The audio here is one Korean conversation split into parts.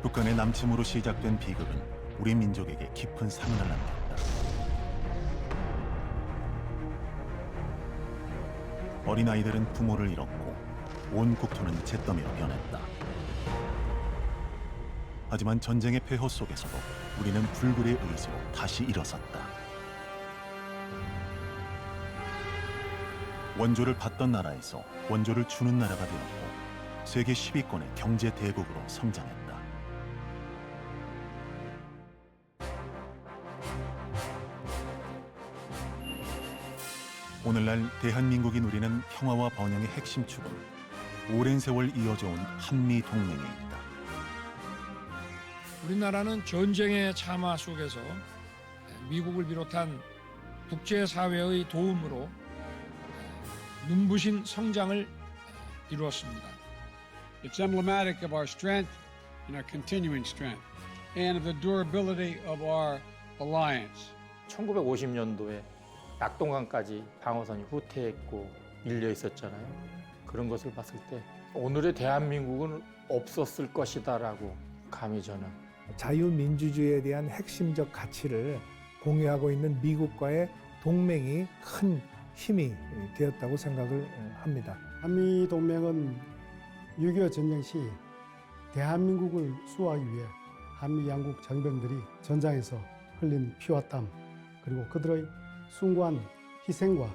북한의 남침으로 시작된 비극은 우리 민족에게 깊은 상흔을 남겼다. 어린아이들은 부모를 잃었고 온 국토는 잿더미로 변했다. 하지만 전쟁의 폐허 속에서도 우리는 불굴의 의지로 다시 일어섰다. 원조를 받던 나라에서 원조를 주는 나라가 되었고 세계 10위권의 경제 대국으로 성장했다. 오늘날 대한민국이 누리는 평화와 번영의 핵심 축은 오랜 세월 이어져온 한미 동맹에 있다. 우리나라는 전쟁의 참화 속에서 미국을 비롯한 국제사회의 도움으로 눈부신 성장을 이루었습니다. It's emblematic of our strength and our continuing strength and of the durability of our alliance. 1950년도에 낙동강까지 방어선이 후퇴했고 밀려 있었잖아요. 그런 것을 봤을 때 오늘의 대한민국은 없었을 것이다라고 감히 저는 자유민주주의에 대한 핵심적 가치를 공유하고 있는 미국과의 동맹이 큰 힘이 되었다고 생각을 합니다. 한미동맹은 6.25 전쟁 시 대한민국을 수호하기 위해 한미 양국 장병들이 전장에서 흘린 피와 땀 그리고 그들의 숭고한 희생과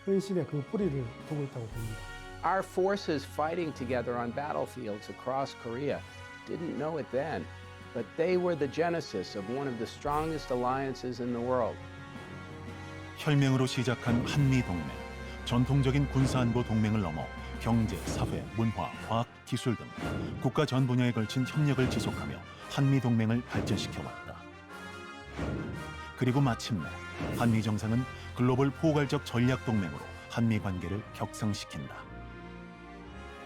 헌신의 그 뿌리를 두고 있다고 봅니다. Our forces fighting together on battlefields across Korea didn't know it then, but they were the genesis of one of the strongest alliances in the world. 혈맹으로 시작한 한미 동맹, 전통적인 군사안보 동맹을 넘어 경제, 사회, 문화, 과학, 기술 등 국가 전 분야에 걸친 협력을 지속하며 한미 동맹을 발전시켜왔다. 그리고 마침내 한미 정상은 글로벌 포괄적 전략 동맹으로 한미 관계를 격상시킨다.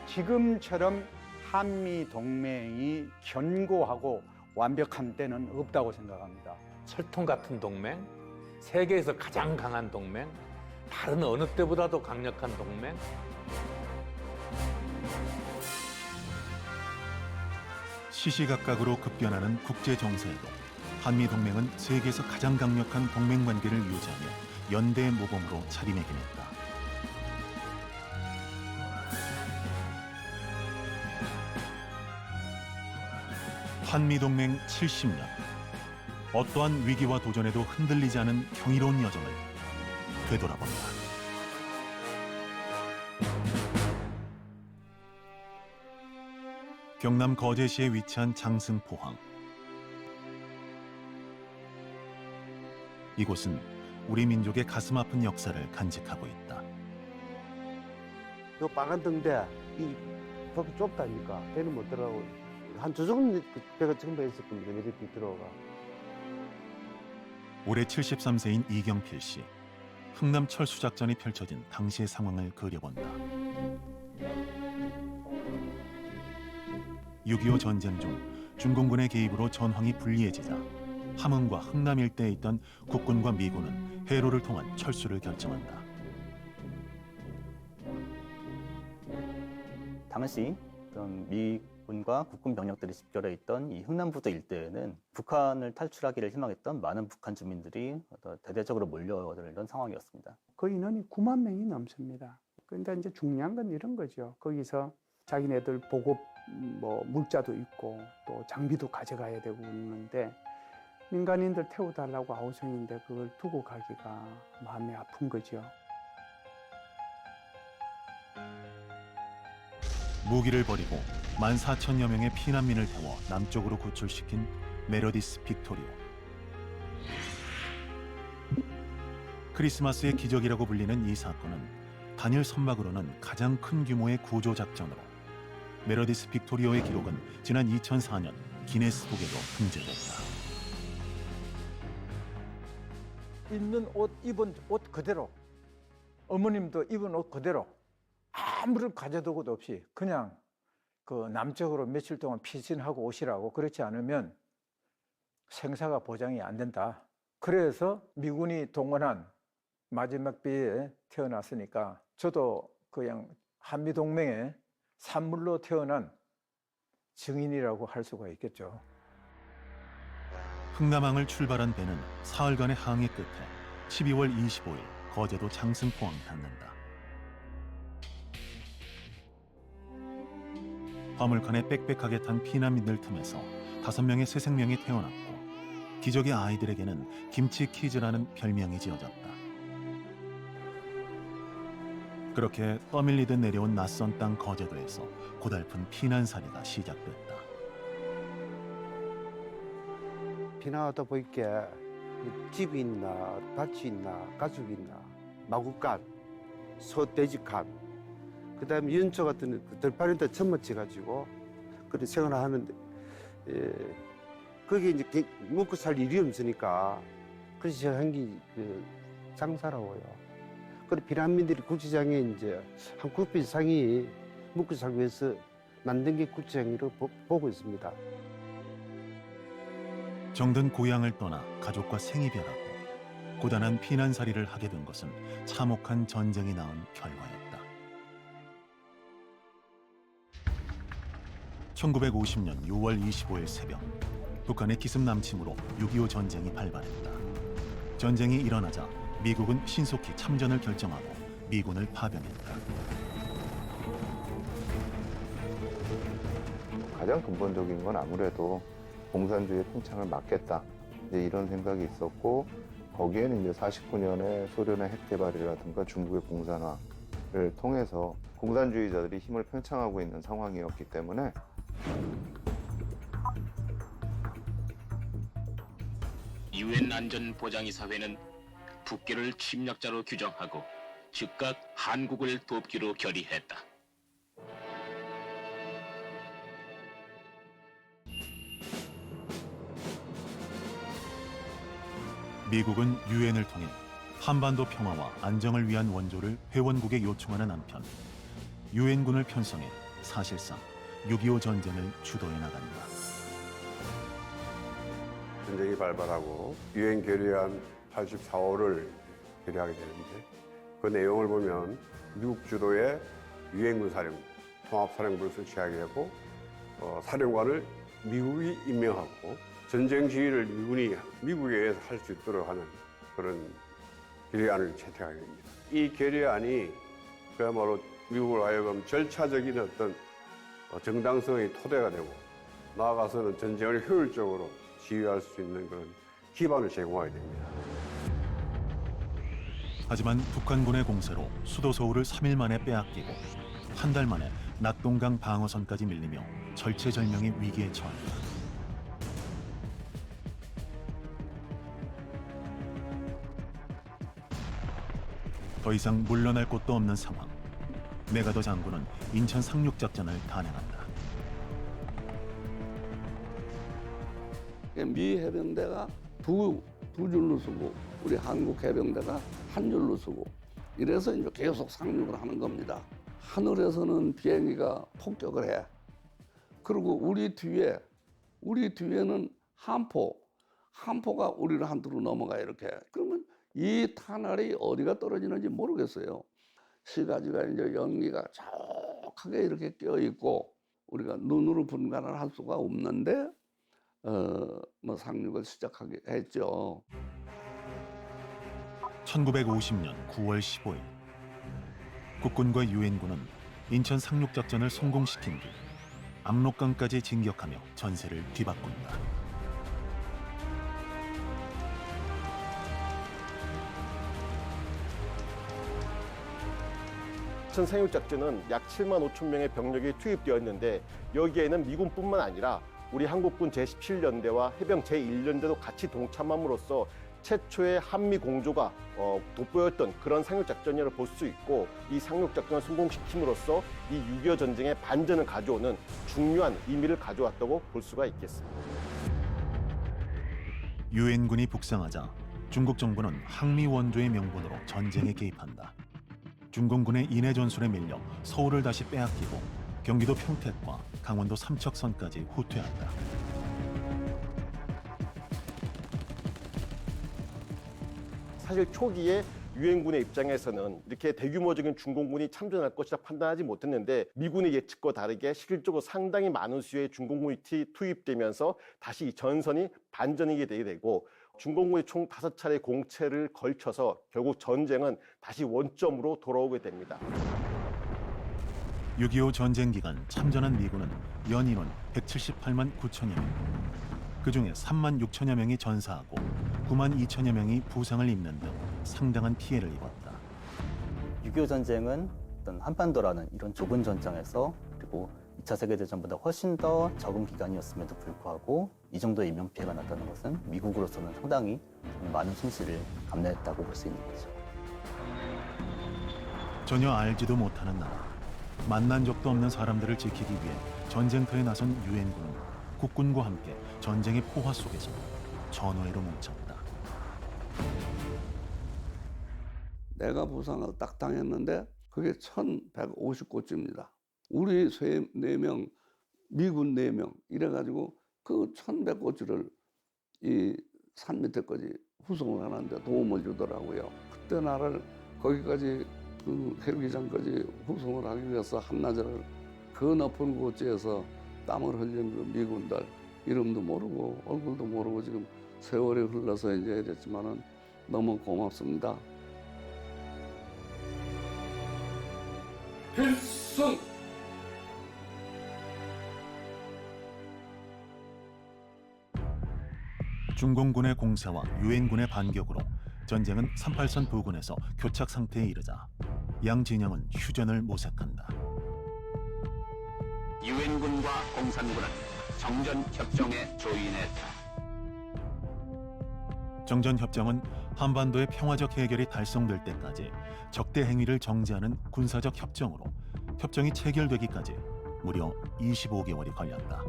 지금처럼 한미 동맹이 견고하고 완벽한 때는 없다고 생각합니다. 철통 같은 동맹, 세계에서 가장 강한 동맹, 다른 어느 때보다도 강력한 동맹. 시시각각으로 급변하는 국제 정세에도 한미 동맹은 세계에서 가장 강력한 동맹 관계를 유지하며 연대 모범으로 자리매김했다. 한미 동맹 70년. 어떠한 위기와 도전에도 흔들리지 않은 경이로운 여정을 되돌아본다. 경남 거제시에 위치한 장승포항. 이곳은 우리 민족의 가슴 아픈 역사를 간직하고 있다. 요 빨간 등대 이 벽이 좁다니까 배는 못 들어가고 한 두 정도 배가 지금 배 있을 겁니다. 이렇게 들어가. 올해 73세인 이경필 씨. 흥남 철수작전이 펼쳐진 당시의 상황을 그려본다. 6.25 전쟁 중 중공군의 개입으로 전황이 불리해지자 함흥과 흥남 일대에 있던 국군과 미군은 해로를 통한 철수를 결정한다. 당시 미군과 국군 병력들이 집결해 있던 이 흥남부두 일대에는 북한을 탈출하기를 희망했던 많은 북한 주민들이 대대적으로 몰려들던 상황이었습니다. 그 인원이 9만 명이 넘습니다. 그런데 이제 중요한 건 이런 거죠. 거기서 자기네들 보급 물자도 있고 또 장비도 가져가야 되고 그러는데 민간인들 태워달라고 아우성인데 그걸 두고 가기가 마음이 아픈 거죠. 무기를 버리고 14,000여 명의 피난민을 태워 남쪽으로 구출시킨 메로디스 빅토리오. 크리스마스의 기적이라고 불리는 이 사건은 단일 선박으로는 가장 큰 규모의 구조 작전으로 메로디스 빅토리오의 기록은 지난 2004년 기네스북에도 등재됐다. 있는 옷, 입은 옷 그대로, 어머님도 입은 옷 그대로 아무런 가져두고도 없이 그냥 그 남쪽으로 며칠 동안 피신하고 오시라고, 그렇지 않으면 생사가 보장이 안 된다. 그래서 미군이 동원한 마지막 비에 태어났으니까 저도 그냥 한미동맹의 산물로 태어난 증인이라고 할 수가 있겠죠. 흥남항을 출발한 배는 사흘간의 항해 끝에 12월 25일 거제도 장승포항 닿는다. 화물칸에 빽빽하게 탄 피난민들 틈에서 5명의 새 생명이 태어났고 기적의 아이들에게는 김치 키즈라는 별명이 지어졌다. 그렇게 떠밀리듯 내려온 낯선 땅 거제도에서 고달픈 피난살이가 시작됐다. 피난하다 보니까 집이 있나 밭이 있나 가족이 있나 마구간, 소돼지간, 그다음에 연초 같은 들판에다 천막치 가지고 그렇게 생활을 하는데 거기 이제 먹고 살 일이 없으니까 그래서 제가 한 게 장사라고요. 그리고 피난민들이 구치장에 이제 한 9배 이상이 먹고 살기 위해서 만든 게 구치장이라고 보고 있습니다. 정든 고향을 떠나 가족과 생이별하고 고단한 피난살이를 하게 된 것은 참혹한 전쟁이 낳은 결과였다. 1950년 6월 25일 새벽 북한의 기습 남침으로 6.25 전쟁이 발발했다. 전쟁이 일어나자 미국은 신속히 참전을 결정하고 미군을 파병했다. 가장 근본적인 건 아무래도 공산주의 팽창을 막겠다, 이제 이런 생각이 있었고, 거기에는 이제 49년에 소련의 핵 개발이라든가 중국의 공산화를 통해서 공산주의자들이 힘을 팽창하고 있는 상황이었기 때문에 유엔 안전보장이사회는 북괴를 침략자로 규정하고 즉각 한국을 돕기로 결의했다. 미국은 유엔을 통해 한반도 평화와 안정을 위한 원조를 회원국에 요청하는 한편 유엔군을 편성해 사실상 6.25 전쟁을 주도해 나간다. 전쟁이 발발하고 유엔 결의안 84호를 결의하게 되는데, 그 내용을 보면 미국 주도의 유엔군 사령, 통합사령부를 설치하게 되고 사령관을 미국이 임명하고 전쟁 지휘를 미국에 의해서 할 수 있도록 하는 그런 결의안을 채택하게 됩니다. 이 결의안이 그야말로 미국을 하여금 절차적인 어떤 정당성의 토대가 되고 나아가서는 전쟁을 효율적으로 지휘할 수 있는 그런 기반을 제공하게 됩니다. 하지만 북한군의 공세로 수도 서울을 3일 만에 빼앗기고 한 달 만에 낙동강 방어선까지 밀리며 절체절명의 위기에 처한다. 더 이상 물러날 곳도 없는 상황. 메가더 장군은 인천 상륙작전을 단행한다. 미 해병대가 두 줄로 서고 우리 한국 해병대가 한 줄로 서고 이래서 이제 계속 상륙을 하는 겁니다. 하늘에서는 비행기가 폭격을 해. 그리고 우리 뒤에는 함포가 우리를 한두로 넘어가 이렇게. 그러면 이 탄알이 어디가 떨어지는지 모르겠어요. 시가지가 이제 연기가 촉하게 이렇게 껴 있고 우리가 눈으로 분간을 할 수가 없는데 상륙을 시작하게 했죠. 1950년 9월 15일 국군과 유엔군은 인천 상륙작전을 성공시킨 뒤 압록강까지 진격하며 전세를 뒤바꾼다. 인천 상륙작전은 약 7만 5천 명의 병력이 투입되었는데 여기에는 미군뿐만 아니라 우리 한국군 제17연대와 해병 제1연대도 같이 동참함으로써 최초의 한미 공조가 돋보였던 그런 상륙작전이라고 볼 수 있고, 이 상륙작전을 성공시킴으로써 이 6.25 전쟁의 반전을 가져오는 중요한 의미를 가져왔다고 볼 수가 있겠습니다. 유엔군이 북상하자 중국 정부는 항미 원조의 명분으로 전쟁에 개입한다. 중공군의 인해 전술에 밀려 서울을 다시 빼앗기고 경기도 평택과 강원도 삼척선까지 후퇴한다. 사실 초기에 유엔군의 입장에서는 이렇게 대규모적인 중공군이 참전할 것이라 판단하지 못했는데 미군의 예측과 다르게 실질적으로 상당히 많은 수의 중공군이 투입되면서 다시 이 전선이 반전이게 되고 중공군이 총 5차례 공채를 걸쳐서 결국 전쟁은 다시 원점으로 돌아오게 됩니다. 6.25 전쟁 기간 참전한 미군은 연인원 178만 9천여 명, 그중에 3만 6천여 명이 전사하고 9만 2천여 명이 부상을 입는 등 상당한 피해를 입었다. 6.25 전쟁은 어떤 한반도라는 이런 좁은 전장에서 그리고 2차 세계대전보다 훨씬 더 적은 기간이었음에도 불구하고 이 정도의 인명피해가 났다는 것은 미국으로서는 상당히 많은 손실을 감내했다고 볼 수 있는 거죠. 전혀 알지도 못하는 나라, 만난 적도 없는 사람들을 지키기 위해 전쟁터에 나선 유엔군은 국군과 함께 전쟁의 포화 속에서 전우회로 뭉쳤다. 내가 부상을 딱 당했는데 그게 1150고지입니다. 우리 4명, 미군 4명 이래가지고 그 1100고지를 이 산 밑에까지 후송을 하는데 도움을 주더라고요. 그때 나를 거기까지 그 헬기장까지 후송을 하기 위해서 한나절을 그 높은 고지에서 땀을 흘린 그 미군들 이름도 모르고 얼굴도 모르고 지금 세월이 흘러서 이제 이랬지만은 너무 고맙습니다. 필승! 중공군의 공세와 유엔군의 반격으로 전쟁은 38선 부근에서 교착 상태에 이르자 양 진영은 휴전을 모색한다. 유엔군과 공산군은 정전 협정에 조인했다. 정전 협정은 한반도의 평화적 해결이 달성될 때까지 적대 행위를 정지하는 군사적 협정으로 협정이 체결되기까지 무려 25개월이 걸렸다.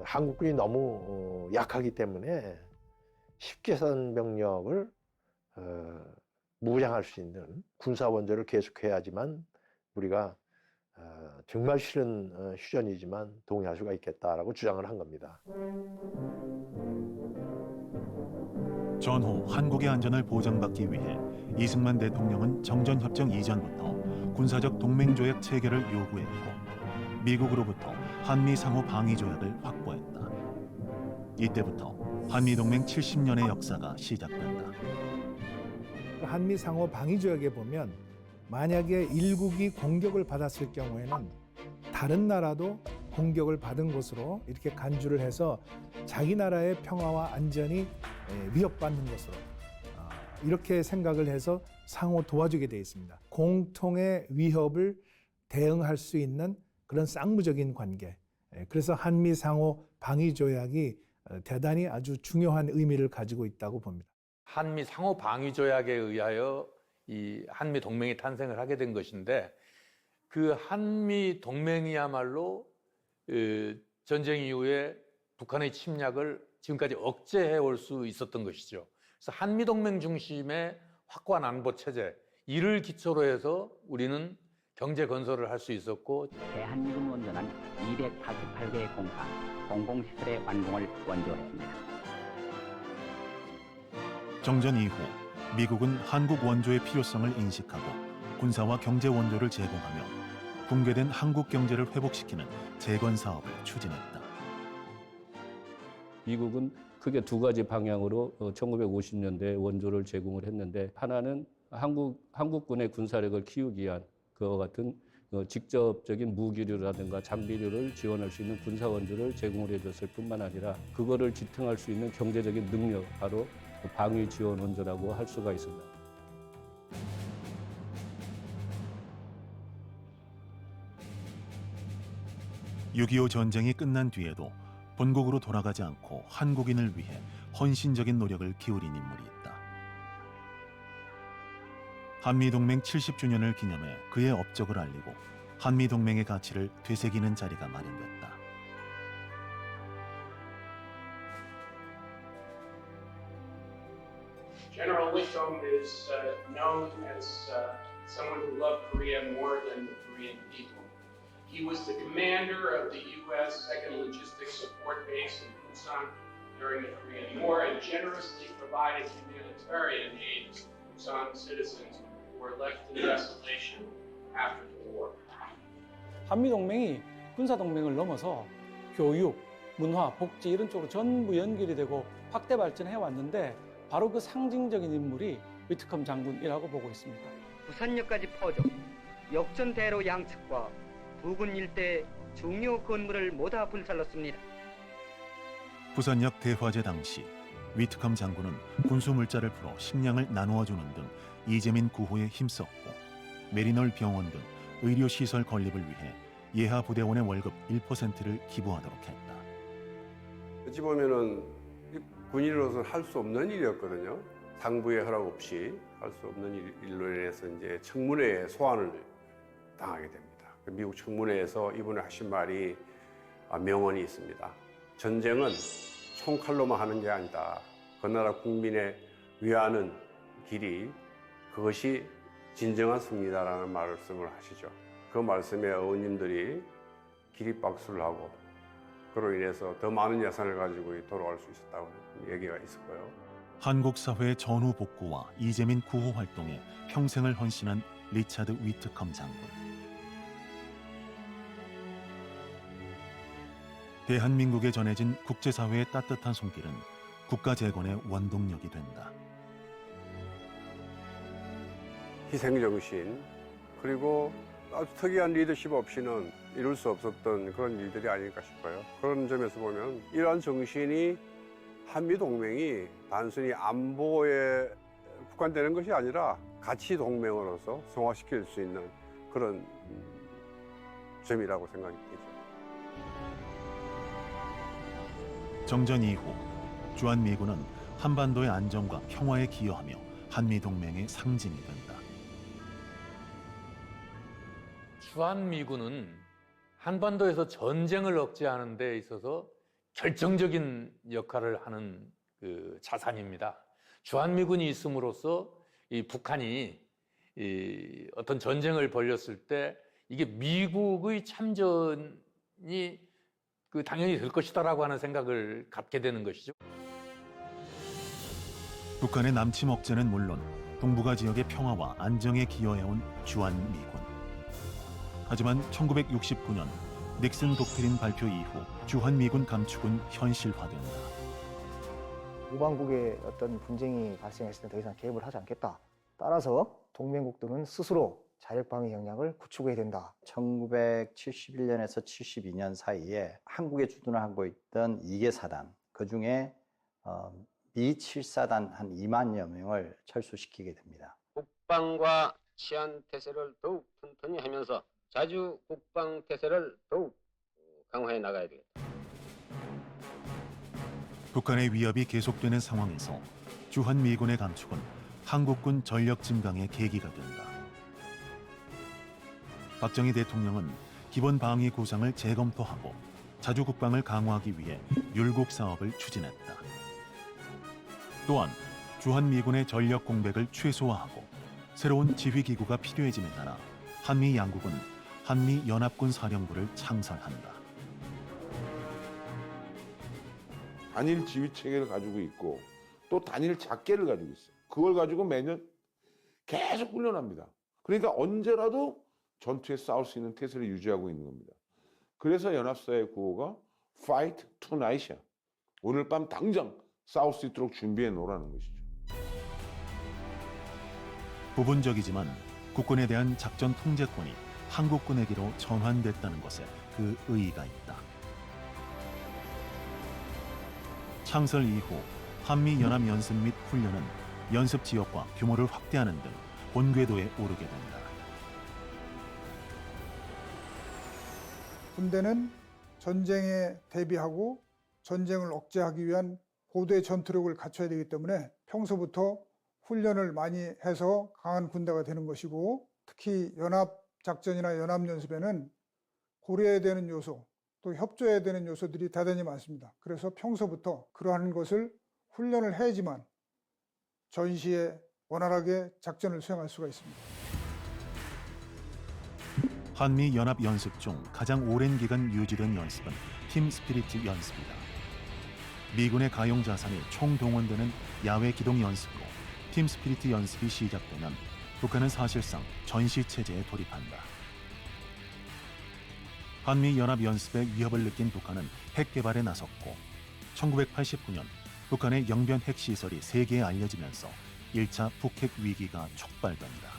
한국군이 너무 약하기 때문에 10개선 병력을 무장할 수 있는 군사 원조를 계속해야지만 우리가 정말 싫은 휴전이지만 동의할 수가 있겠다라고 주장을 한 겁니다. 전후 한국의 안전을 보장받기 위해 이승만 대통령은 정전협정 이전부터 군사적 동맹조약 체결을 요구했고 미국으로부터 한미 상호 방위 조약을 확보했다. 이때부터 한미 동맹 70년의 역사가 시작된다. 한미 상호 방위 조약에 보면 만약에 일국이 공격을 받았을 경우에는 다른 나라도 공격을 받은 것으로 이렇게 간주를 해서 자기 나라의 평화와 안전이 위협받는 것으로 이렇게 생각을 해서 상호 도와주게 되어 있습니다. 공통의 위협을 대응할 수 있는 그런 쌍무적인 관계. 그래서 한미 상호 방위 조약이 대단히 아주 중요한 의미를 가지고 있다고 봅니다. 한미 상호 방위 조약에 의하여 이 한미 동맹이 탄생을 하게 된 것인데 그 한미 동맹이야말로 전쟁 이후에 북한의 침략을 지금까지 억제해 올 수 있었던 것이죠. 그래서 한미 동맹 중심의 확고한 안보 체제 이를 기초로 해서 우리는 경제 건설을 할 수 있었고 대한민국 원전은 288개의 공사, 공공시설의 완공을 원조했습니다. 정전 이후 미국은 한국 원조의 필요성을 인식하고 군사와 경제 원조를 제공하며 붕괴된 한국 경제를 회복시키는 재건 사업을 추진했다. 미국은 크게 두 가지 방향으로 1950년대에 원조를 제공을 했는데 하나는 한국군의 군사력을 키우기 위한 그와 같은 직접적인 무기류라든가 장비류를 지원할 수 있는 군사 원조를 제공을 해줬을 뿐만 아니라 그거를 지탱할 수 있는 경제적인 능력, 바로 방위 지원 원조라고 할 수가 있습니다. (6.25) 전쟁이 끝난 뒤에도 본국으로 돌아가지 않고 한국인을 위해 헌신적인 노력을 기울인 인물이 있다. 한미동맹 70주년을 기념해 그의 업적을 알리고 한미동맹의 가치를 되새기는 자리가 마련됐다. General Whitcomb is known as someone who loved Korea more than the Korean people. He was the commander of the U.S. Second Logistics Support Base in Busan during the Korean War and generously provided humanitarian aid to Busan citizens who were left in desolation after the war. 한미동맹이 군사동맹을 넘어서 교육, 문화, 복지 이런 쪽으로 전부 연결이 되고 확대 발전해 왔는데 바로 그 상징적인 인물이 위트컴 장군이라고 보고 있습니다. 부산역까지 퍼져 역전대로 양측과 부근 일대 중요 건물을 모두 불살랐습니다. 부산역 대화재 당시 위트컴 장군은 군수 물자를 풀어 식량을 나누어주는 등 이재민 구호에 힘썼고 메리널 병원 등 의료시설 건립을 위해 예하 부대원의 월급 1%를 기부하도록 했다. 어찌 보면은 군인으로서는 할 수 없는 일이었거든요. 상부의 허락 없이 할 수 없는 일로 인해서 이제 청문회에 소환을 당하게 됩니다. 미국 청문회에서 이분이 하신 말이 명언이 있습니다. 전쟁은 총칼로만 하는 게 아니다. 그 나라 국민의 위하는 길이 그것이 진정한 승리다라는 말씀을 하시죠. 그 말씀에 의원님들이 기립박수를 하고 그로 인해서 더 많은 예산을 가지고 돌아갈 수 있었다고 얘기가 있을 거예요. 한국 사회의 전후 복구와 이재민 구호 활동에 평생을 헌신한 리차드 위트컴 장군. 대한민국에 전해진 국제사회의 따뜻한 손길은 국가 재건의 원동력이 된다. 희생정신 그리고 아주 특이한 리더십 없이는 이룰 수 없었던 그런 일들이 아닐까 싶어요. 그런 점에서 보면 이러한 정신이 한미동맹이 단순히 안보에 국한되는 것이 아니라 가치 동맹으로서 성화시킬 수 있는 그런 점이라고 생각이 되죠. 정전 이후 주한미군은 한반도의 안정과 평화에 기여하며 한미동맹의 상징이 된다. 주한미군은 한반도에서 전쟁을 억제하는 데 있어서 결정적인 역할을 하는 그 자산입니다. 주한미군이 있음으로써 이 북한이 어떤 전쟁을 벌였을 때 이게 미국의 참전이 당연히 될 것이다라고 하는 생각을 갖게 되는 것이죠. 북한의 남침 억제는 물론 동북아 지역의 평화와 안정에 기여해온 주한미군. 하지만 1969년 닉슨 독트린 발표 이후 주한미군 감축은 현실화된다. 우방국의 어떤 분쟁이 발생했을 때 더 이상 개입을 하지 않겠다. 따라서 동맹국들은 스스로 자력방위 역량을 구축해야 된다. 1971년에서 72년 사이에 한국에 주둔을 하고 있던 2개 사단, 그중에 미 7사단 한 2만여 명을 철수시키게 됩니다. 국방과 치안 태세를 더욱 튼튼히 하면서 자주 국방 태세를 더욱 강화해 나가야 되겠다. 북한의 위협이 계속되는 상황에서 주한미군의 감축은 한국군 전력 증강의 계기가 된다. 박정희 대통령은 기본 방위 구상을 재검토하고 자주 국방을 강화하기 위해 율곡 사업을 추진했다. 또한 주한미군의 전력 공백을 최소화하고 새로운 지휘기구가 필요해짐에 따라 한미 양국은 한미연합군 사령부를 창설한다. 단일 지휘 체계를 가지고 있고 또 단일 작계를 가지고 있어요. 그걸 가지고 매년 계속 훈련합니다. 그러니까 언제라도 전투에 싸울 수 있는 태세를 유지하고 있는 겁니다. 그래서 연합사의 구호가 Fight Tonight이야. 오늘 밤 당장 싸울 수 있도록 준비해 놓으라는 것이죠. 부분적이지만 국군에 대한 작전 통제권이 한국군에게로 전환됐다는 것에 그 의의가 있다. 창설 이후 한미연합연습 및 훈련은 연습 지역과 규모를 확대하는 등 본궤도에 오르게 된다. 군대는 전쟁에 대비하고 전쟁을 억제하기 위한 고도의 전투력을 갖춰야 되기 때문에 평소부터 훈련을 많이 해서 강한 군대가 되는 것이고, 특히 연합작전이나 연합연습에는 고려해야 되는 요소, 또 협조해야 되는 요소들이 대단히 많습니다. 그래서 평소부터 그러한 것을 훈련을 해야지만 전시에 원활하게 작전을 수행할 수가 있습니다. 한미 연합 연습 중 가장 오랜 기간 유지된 연습은 팀 스피리트 연습이다. 미군의 가용 자산이 총동원되는 야외 기동 연습으로 팀 스피리트 연습이 시작되면 북한은 사실상 전시 체제에 돌입한다. 한미 연합 연습에 위협을 느낀 북한은 핵 개발에 나섰고 1989년 북한의 영변 핵시설이 세계에 알려지면서 1차 북핵 위기가 촉발된다.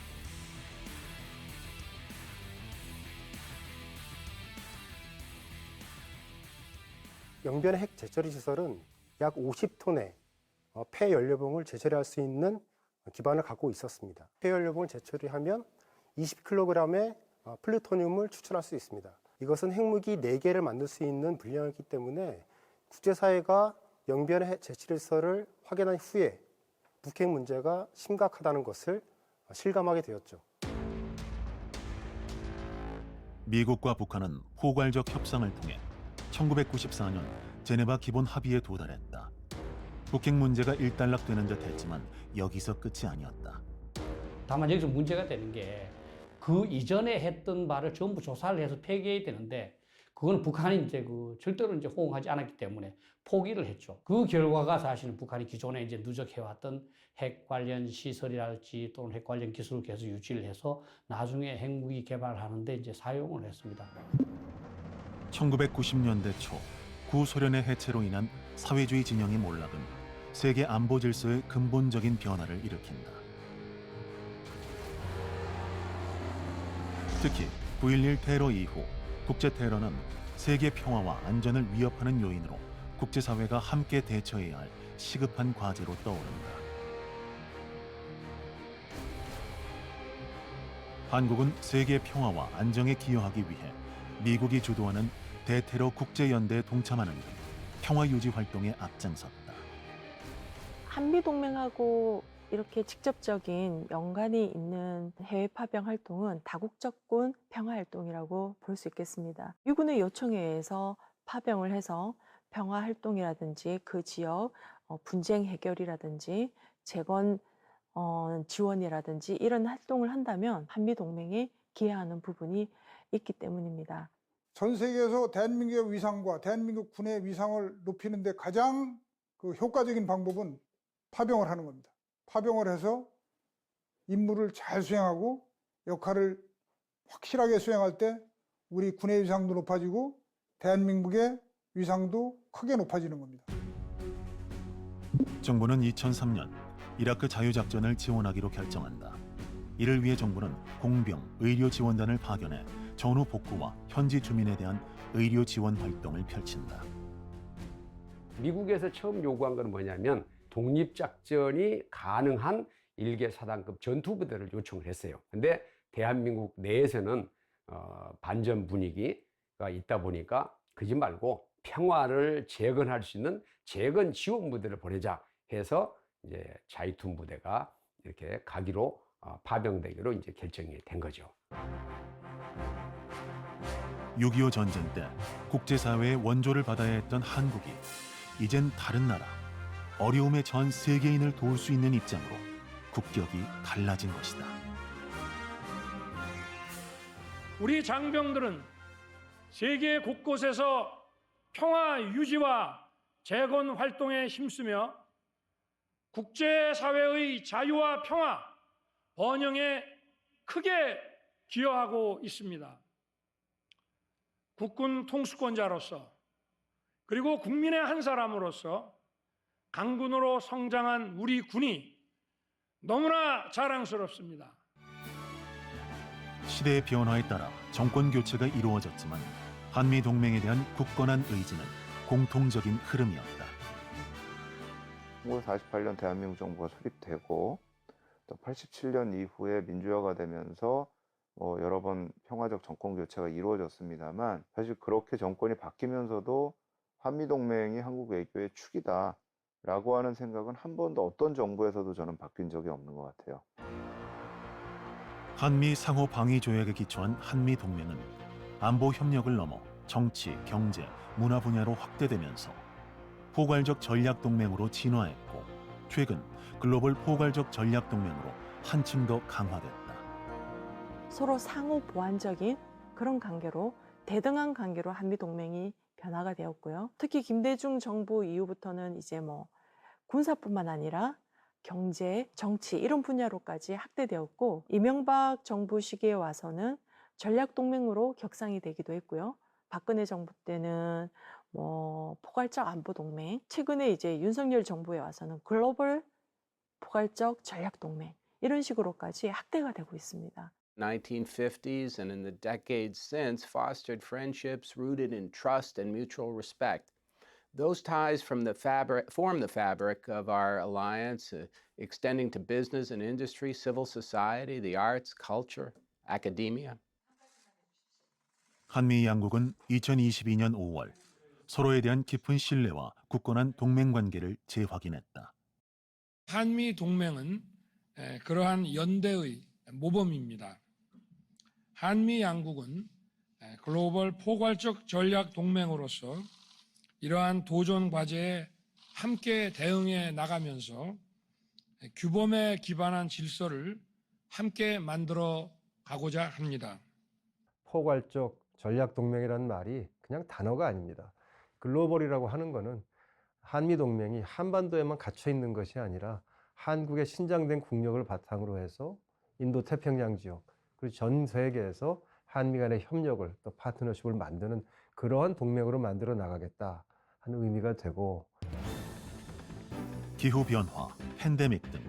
영변 핵 재처리 시설은 약 50톤의 폐연료봉을 재처리할 수 있는 기반을 갖고 있었습니다. 폐연료봉을 재처리하면 20kg의 플루토늄을 추출할 수 있습니다. 이것은 핵무기 4개를 만들 수 있는 분량이기 때문에 국제사회가 영변 핵 재처리 시설을 확인한 후에 북핵 문제가 심각하다는 것을 실감하게 되었죠. 미국과 북한은 포괄적 협상을 통해 1994년 제네바 기본 합의에 도달했다. 북핵 문제가 일단락되는 듯 했지만 여기서 끝이 아니었다. 다만 여기서 문제가 되는 게 그 이전에 했던 바를 전부 조사를 해서 폐기해야 되는데 그건 북한이 이제 절대로 이제 호응하지 않았기 때문에 포기를 했죠. 그 결과가 사실은 북한이 기존에 이제 누적해왔던 핵 관련 시설이랄지 또는 핵 관련 기술을 계속 유지를 해서 나중에 핵무기 개발하는데 이제 사용을 했습니다. 1990년대 초 구소련의 해체로 인한 사회주의 진영이 몰락은 세계 안보 질서의 근본적인 변화를 일으킨다. 특히 9.11 테러 이후 국제 테러는 세계 평화와 안전을 위협하는 요인으로 국제사회가 함께 대처해야 할 시급한 과제로 떠오른다. 한국은 세계 평화와 안정에 기여하기 위해 미국이 주도하는 대테러 국제연대에 동참하는 등 평화 유지 활동에 앞장섰다. 한미동맹하고 이렇게 직접적인 연관이 있는 해외 파병 활동은 다국적군 평화 활동이라고 볼 수 있겠습니다. 미군의 요청에 의해서 파병을 해서 평화 활동이라든지 그 지역 분쟁 해결이라든지 재건 지원이라든지 이런 활동을 한다면 한미동맹에 기여하는 부분이 있기 때문입니다. 전 세계에서 대한민국의 위상과 대한민국 군의 위상을 높이는 데 가장 효과적인 방법은 파병을 하는 겁니다. 파병을 해서 임무를 잘 수행하고 역할을 확실하게 수행할 때 우리 군의 위상도 높아지고 대한민국의 위상도 크게 높아지는 겁니다. 정부는 2003년 이라크 자유작전을 지원하기로 결정한다. 이를 위해 정부는 공병, 의료 지원단을 파견해 전후 복구와 현지 주민에 대한 의료 지원 활동을 펼친다. 미국에서 처음 요구한 건 뭐냐면 독립작전이 가능한 일개 사단급 전투부대를 요청을 했어요. 근데 대한민국 내에서는 반전 분위기가 있다 보니까 그러지 말고 평화를 재건할 수 있는 재건 지원 부대를 보내자 해서 이제 자이툰 부대가 이렇게 가기로 파병되기로 이제 결정이 된 거죠. 6.25 전쟁 때 국제사회의 원조를 받아야 했던 한국이 이젠 다른 나라, 어려움에 전 세계인을 도울 수 있는 입장으로 국격이 달라진 것이다. 우리 장병들은 세계 곳곳에서 평화 유지와 재건 활동에 힘쓰며 국제사회의 자유와 평화, 번영에 크게 기여하고 있습니다. 국군 통수권자로서 그리고 국민의 한 사람으로서 강군으로 성장한 우리 군이 너무나 자랑스럽습니다. 시대의 변화에 따라 정권 교체가 이루어졌지만 한미 동맹에 대한 굳건한 의지는 공통적인 흐름이었다. 1948년 대한민국 정부가 수립되고 또 87년 이후에 민주화가 되면서 여러 번 평화적 정권 교체가 이루어졌습니다만 사실 그렇게 정권이 바뀌면서도 한미동맹이 한국 외교의 축이다라고 하는 생각은 한 번도 어떤 정부에서도 저는 바뀐 적이 없는 것 같아요. 한미 상호 방위 조약에 기초한 한미 동맹은 안보 협력을 넘어 정치, 경제, 문화 분야로 확대되면서 포괄적 전략 동맹으로 진화했고 최근 글로벌 포괄적 전략 동맹으로 한층 더 강화됐다. 서로 상호 보완적인 그런 관계로 대등한 관계로 한미 동맹이 변화가 되었고요. 특히 김대중 정부 이후부터는 이제 뭐 군사뿐만 아니라 경제, 정치 이런 분야로까지 확대되었고 이명박 정부 시기에 와서는 전략 동맹으로 격상이 되기도 했고요. 박근혜 정부 때는 뭐 포괄적 안보 동맹, 최근에 이제 윤석열 정부에 와서는 글로벌 포괄적 전략 동맹 이런 식으로까지 확대가 되고 있습니다. 1950s and in the decades since fostered friendships rooted in trust and mutual respect. Those ties form the fabric of our alliance, extending to business and industry, civil society, the arts, culture, academia. 한미 양국은 2022년 5월 서로에 대한 깊은 신뢰와 굳건한 동맹 관계를 재확인했다. 한미 동맹은 그러한 연대의 모범입니다. 한미 양국은 글로벌 포괄적 전략 동맹으로서 이러한 도전 과제에 함께 대응해 나가면서 규범에 기반한 질서를 함께 만들어 가고자 합니다. 포괄적 전략 동맹이라는 말이 그냥 단어가 아닙니다. 글로벌이라고 하는 거는 한미 동맹이 한반도에만 갇혀 있는 것이 아니라 한국의 신장된 국력을 바탕으로 해서 인도 태평양 지역 그리고 전 세계에서 한미 간의 협력을 또 파트너십을 만드는 그러한 동맹으로 만들어 나가겠다 하는 의미가 되고 기후변화, 팬데믹 등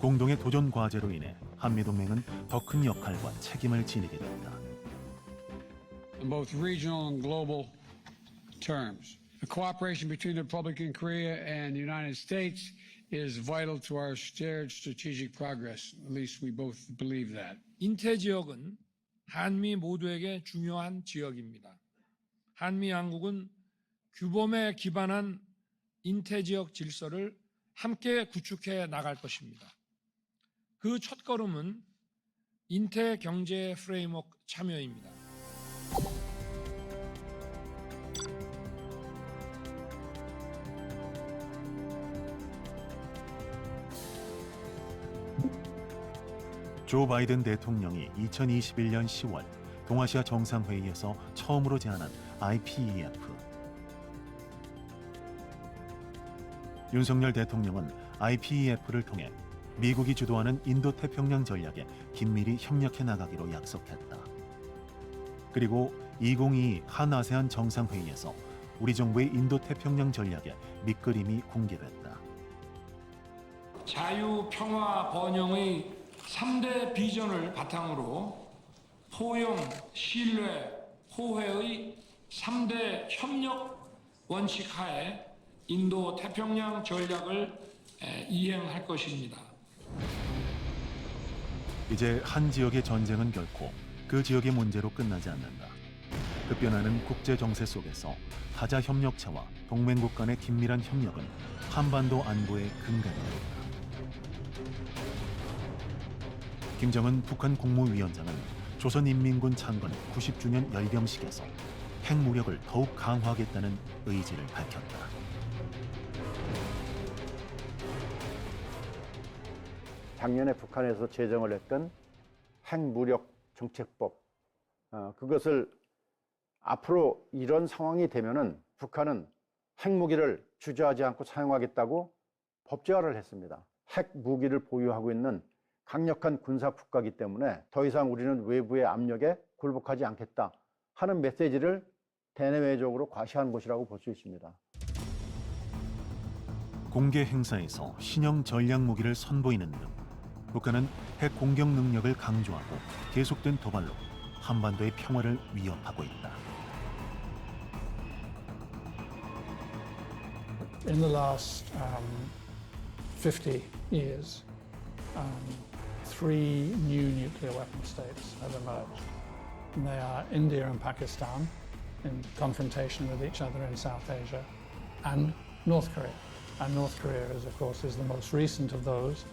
공동의 도전 과제로 인해 한미동맹은 더 큰 역할과 책임을 지니게 됐다. In both regional and global terms, the cooperation between the Republic of Korea and the United States is vital to our shared strategic progress. At least we both believe that. 인태 지역은 한미 모두에게 중요한 지역입니다. 한미 양국은 규범에 기반한 인태 지역 질서를 함께 구축해 나갈 것입니다. 그 첫걸음은 인태 경제 프레임워크 참여입니다. 조 바이든 대통령이 2021년 10월 동아시아 정상회의에서 처음으로 제안한 IPEF. 윤석열 대통령은 IPEF를 통해 미국이 주도하는 인도태평양 전략에 긴밀히 협력해 나가기로 약속했다. 그리고 2022 한아세안 정상회의에서 우리 정부의 인도태평양 전략의 밑그림이 공개됐다. 자유, 평화, 번영의 3대 비전을 바탕으로 포용, 신뢰, 호혜의 3대 협력 원칙 하에 인도 태평양 전략을 이행할 것입니다. 이제 한 지역의 전쟁은 결코 그 지역의 문제로 끝나지 않는다. 급변하는 국제 정세 속에서 타자 협력체와 동맹국 간의 긴밀한 협력은 한반도 안보의 근간이 된다. 김정은 북한 국무위원장은 조선인민군 창건 90주년 열병식에서 핵무력을 더욱 강화하겠다는 의지를 밝혔다. 작년에 북한에서 제정을 했던 핵무력 정책법, 그것을 앞으로 이런 상황이 되면은 북한은 핵무기를 주저하지 않고 사용하겠다고 법제화를 했습니다. 핵무기를 보유하고 있는 강력한 군사 국가이기 때문에 더 이상 우리는 외부의 압력에 굴복하지 않겠다 하는 메시지를 대내외적으로 과시한 것이라고 볼 수 있습니다. 공개 행사에서 신형 전략 무기를 선보이는 등 북한은 핵 공격 능력을 강조하고 계속된 도발로 한반도의 평화를 위협하고 있다. In the last 50 years, 3 new nuclear weapon states have emerged. And they are India and Pakistan in confrontation with each other in South Asia, and North Korea. And North Korea is, of course, is the most recent of those.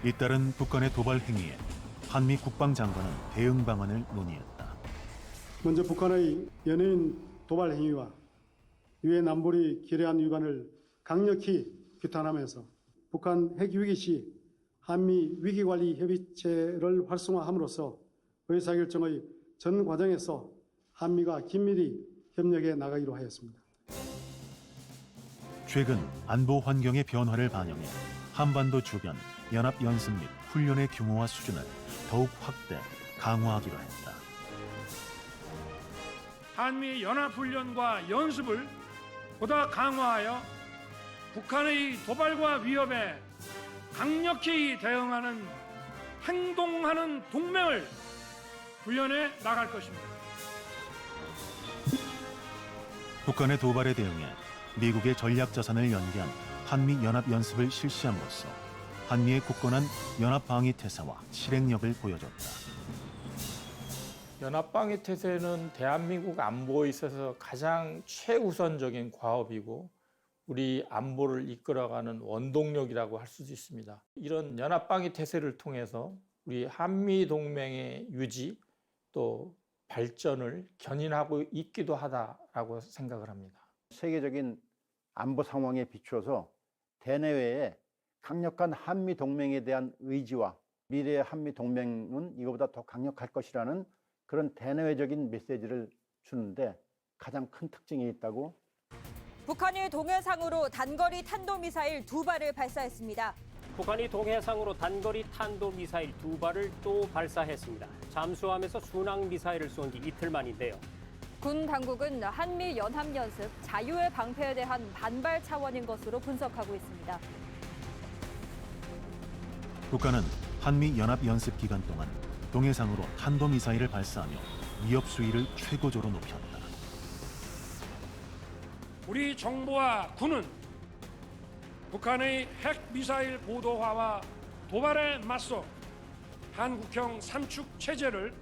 잇따른 북한의 도발 행위에 한미 국방장관은 대응 방안을 논의했다. 먼저 북한의 연이은 도발 행위와 유엔 안보리 결의안 위반을 강력히 규탄하면서 북한 핵위기 시 한미 위기관리협의체를 활성화함으로써 의사결정의 전 과정에서 한미가 긴밀히 협력해 나가기로 하였습니다. 최근 안보 환경의 변화를 반영해 한반도 주변 연합 연습 및 훈련의 규모와 수준을 더욱 확대, 강화하기로 했다. 한미 연합훈련과 연습을 보다 강화하여 북한의 도발과 위협에 강력히 대응하는 행동하는 동맹을 구현해 나갈 것입니다. 북한의 도발에 대응해 미국의 전략 자산을 연계한 한미 연합 연습을 실시함으로써 한미의 굳건한 연합 방위 태세와 실행력을 보여줬다. 연합방위 태세는 대한민국 안보에 있어서 가장 최우선적인 과업이고 우리 안보를 이끌어가는 원동력이라고 할 수도 있습니다. 이런 연합방위 태세를 통해서 우리 한미 동맹의 유지 또 발전을 견인하고 있기도 하다라고 생각을 합니다. 세계적인 안보 상황에 비추어서 대내외에 강력한 한미 동맹에 대한 의지와 미래의 한미 동맹은 이거보다 더 강력할 것이라는 그런 대내외적인 메시지를 주는데 가장 큰 특징이 있다고. 북한이 동해상으로 단거리 탄도미사일 2발을 발사했습니다. 북한이 동해상으로 단거리 탄도미사일 2발을 또 발사했습니다. 잠수함에서 순항미사일을 쏜 지 이틀 만인데요. 군 당국은 한미 연합연습 자유의 방패에 대한 반발 차원인 것으로 분석하고 있습니다. 북한은 한미 연합 연습 기간 동안 동해상으로 탄도미사일을 발사하며 위협 수위를 최고조로 높였다. 우리 정부와 군은 북한의 핵미사일 고도화와 도발에 맞서 한국형 삼축 체제를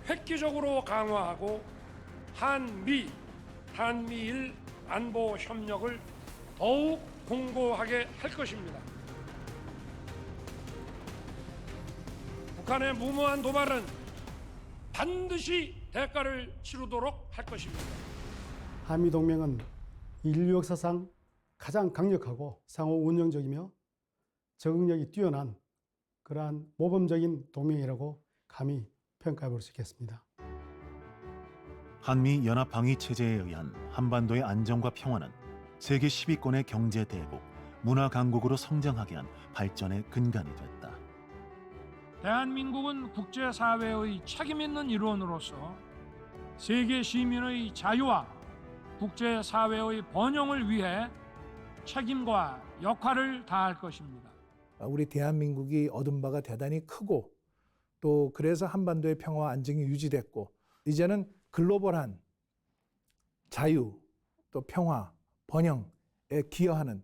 획기적으로 강화하고 한미일 안보 협력을 더욱 공고하게 할 것입니다. 북한의 무모한 도발은 반드시 대가를 치르도록 할 것입니다. 한미동맹은 인류 역사상 가장 강력하고 상호 운영적이며 적응력이 뛰어난 그러한 모범적인 동맹이라고 감히 평가해 볼 수 있겠습니다. 한미 연합 방위 체제에 의한 한반도의 안정과 평화는 세계 10위권의 경제 대국, 문화 강국으로 성장하게 한 발전의 근간이 됐다. 대한민국은 국제사회의 책임 있는 일원으로서 세계 시민의 자유와 국제사회의 번영을 위해 책임과 역할을 다할 것입니다. 우리 대한민국이 얻은 바가 대단히 크고 또 그래서 한반도의 평화와 안정이 유지됐고 이제는 글로벌한 자유 또 평화, 번영에 기여하는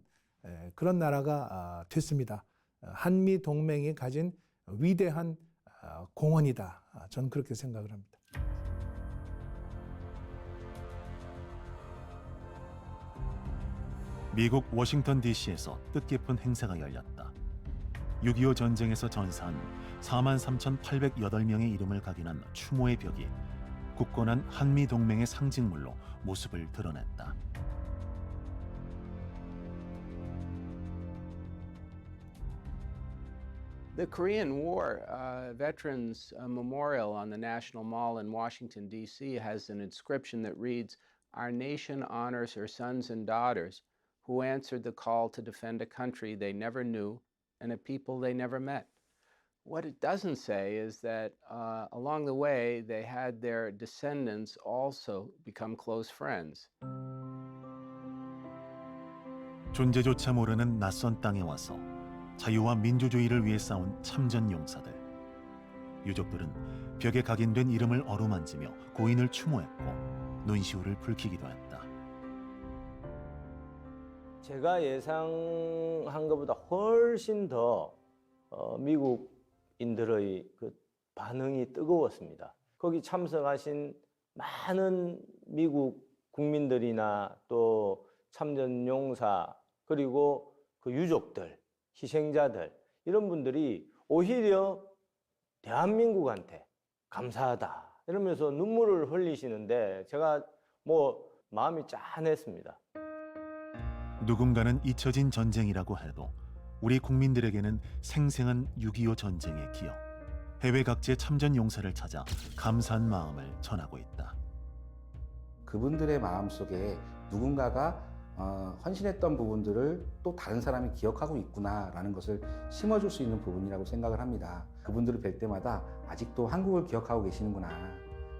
그런 나라가 됐습니다. 한미 동맹이 가진 위대한 공헌이다. 저는 그렇게 생각을 합니다. 미국 워싱턴 DC에서 뜻깊은 행사가 열렸다. 6.25 전쟁에서 전사한 43,808명의 이름을 각인한 추모의 벽이 굳건한 한미 동맹의 상징물로 모습을 드러냈다. The Korean War Veterans Memorial on the National Mall in Washington, D.C. has an inscription that reads, "Our nation honors her sons and daughters who answered the call to defend a country they never knew and a people they never met." What it doesn't say is that along the way they had their descendants also become close friends. 존재조차 모르는 낯선 땅에 와서 자유와 민주주의를 위해 싸운 참전 용사들. 유족들은 벽에 각인된 이름을 어루만지며 고인을 추모했고 눈시울을 붉히기도 했다. 제가 예상한 것보다 훨씬 더 미국인들의 그 반응이 뜨거웠습니다. 거기 참석하신 많은 미국 국민들이나 또 참전 용사 그리고 그 유족들, 희생자들 이런 분들이 오히려 대한민국한테 감사하다 이러면서 눈물을 흘리시는데 제가 마음이 짠했습니다. 누군가는 잊혀진 전쟁이라고 해도 우리 국민들에게는 생생한 6.25 전쟁의 기억, 해외 각지의 참전 용사를 찾아 감사한 마음을 전하고 있다. 그분들의 마음속에 누군가가 헌신했던 부분들을 또 다른 사람이 기억하고 있구나라는 것을 심어줄 수 있는 부분이라고 생각을 합니다. 그분들을 뵐 때마다 아직도 한국을 기억하고 계시는구나.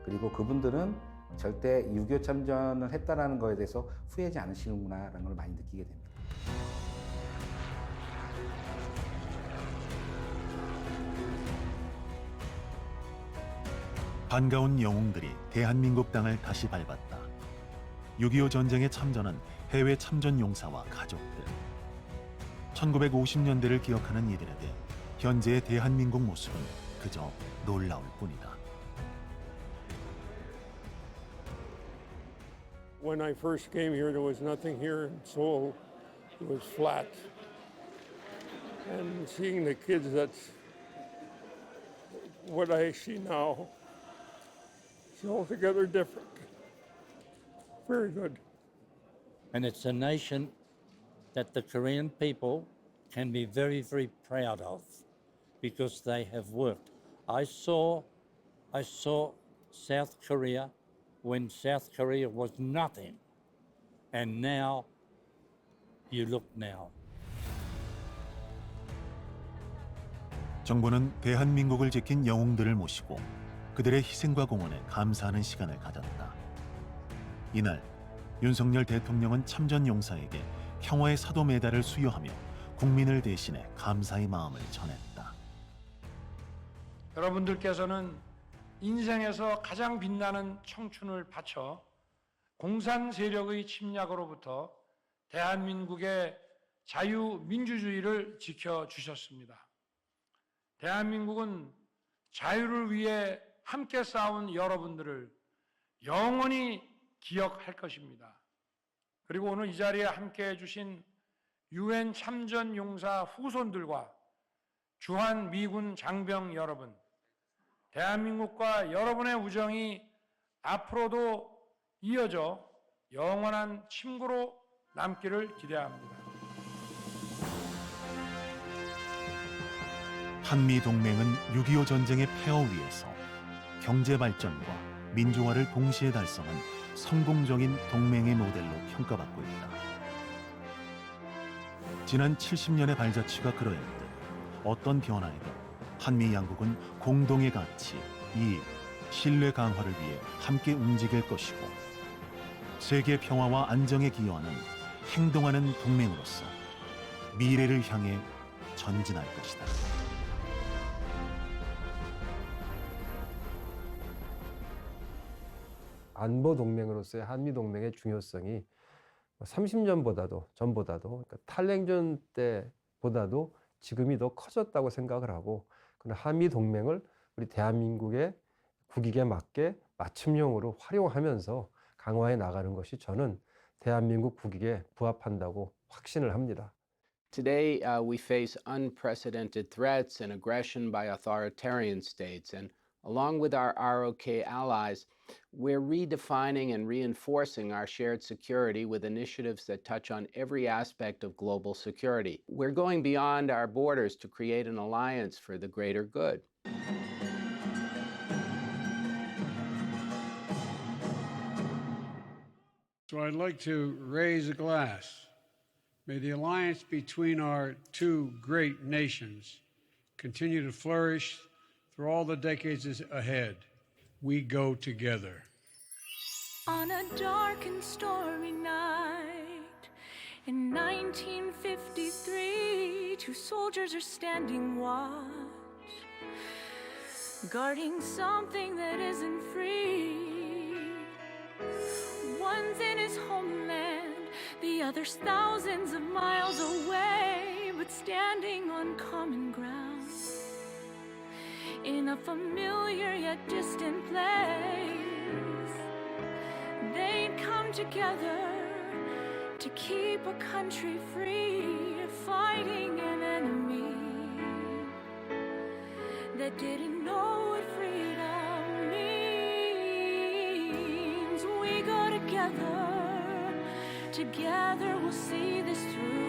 그리고 그분들은 절대 6.25 참전을 했다는 것에 대해서 후회하지 않으시는구나라는 걸 많이 느끼게 됩니다. 반가운 영웅들이 대한민국 땅을 다시 밟았다. 6.25 전쟁에 참전한 해외 참전 용사와 가족들. 1950년대를 기억하는 이들에게 현재의 대한민국 모습은 그저 놀라울 뿐이다. When I first came here, there was nothing here in Seoul. It was flat. And seeing the kids, that's what I see now. It's altogether different. Very good. And it's a nation that the Korean people can be very, very proud of because they have worked. I saw South Korea when South Korea was nothing. And now, you look now. 정부는 대한민국을 지킨 영웅들을 모시고 그들의 희생과 공헌에 감사하는 시간을 가졌다. 이날 윤석열 대통령은 참전 용사에게 평화의 사도 메달을 수여하며 국민을 대신해 감사의 마음을 전했다. 여러분들께서는 인생에서 가장 빛나는 청춘을 바쳐 공산 세력의 침략으로부터 대한민국의 자유민주주의를 지켜주셨습니다. 대한민국은 자유를 위해 함께 싸운 여러분들을 영원히 기억할 것입니다. 그리고 오늘 이 자리에 함께 해주신 UN 참전 용사 후손들과 주한 미군 장병 여러분, 대한민국과 여러분의 우정이 앞으로도 이어져 영원한 친구로 남기를 기대합니다. 한미동맹은 6.25 전쟁의 폐허 위에서 경제 발전과 민주화를 동시에 달성한 성공적인 동맹의 모델로 평가받고 있다. 지난 70년의 발자취가 그러했듯 어떤 변화에도 한미 양국은 공동의 가치, 이익, 신뢰 강화를 위해 함께 움직일 것이고 세계 평화와 안정에 기여하는 행동하는 동맹으로서 미래를 향해 전진할 것이다. 안보 동맹으로서의 한미 동맹의 중요성이 30년보다도 전보다도 그러니까 탈냉전 때보다도 지금이 더 커졌다고 생각을 하고 한미 동맹을 우리 대한민국의 국익에 맞게 맞춤형으로 활용하면서 강화해 나가는 것이 저는 대한민국 국익에 부합한다고 확신을 합니다. Today, we face unprecedented threats and aggression by authoritarian states, and along with our ROK allies, we're redefining and reinforcing our shared security with initiatives that touch on every aspect of global security. We're going beyond our borders to create an alliance for the greater good. So I'd like to raise a glass. May the alliance between our two great nations continue to flourish through all the decades ahead. We go together. On a dark and stormy night in 1953, two soldiers are standing watch, guarding something that isn't free. One's in his homeland, the other's thousands of miles away, but standing on common ground in a familiar yet distant place. They'd come together to keep a country free, fighting an enemy that didn't know what freedom means. We go together Together we'll see this through.